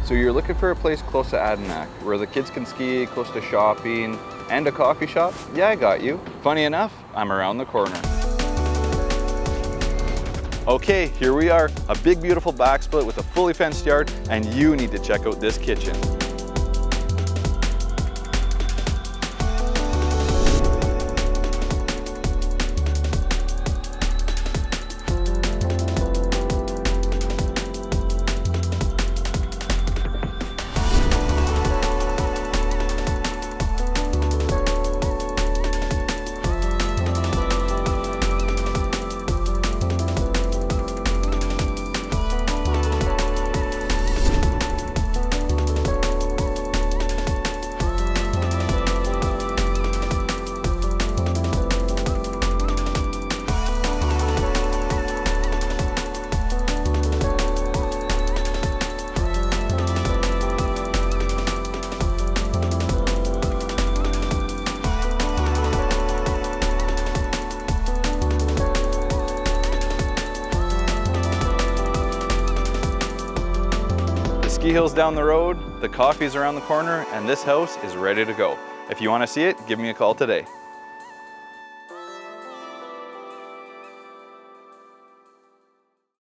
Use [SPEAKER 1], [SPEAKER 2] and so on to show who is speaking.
[SPEAKER 1] So you're looking for a place close to Adanac, where the kids can ski, close to shopping, and a coffee shop? Yeah, I got you. Funny enough, I'm around the corner. Okay, here we are, a big beautiful backsplit with a fully fenced yard, and you need to check out this kitchen. Ski Hill's down the road, the coffee's around the corner, and this house is ready to go. If you want to see it, give me a call today.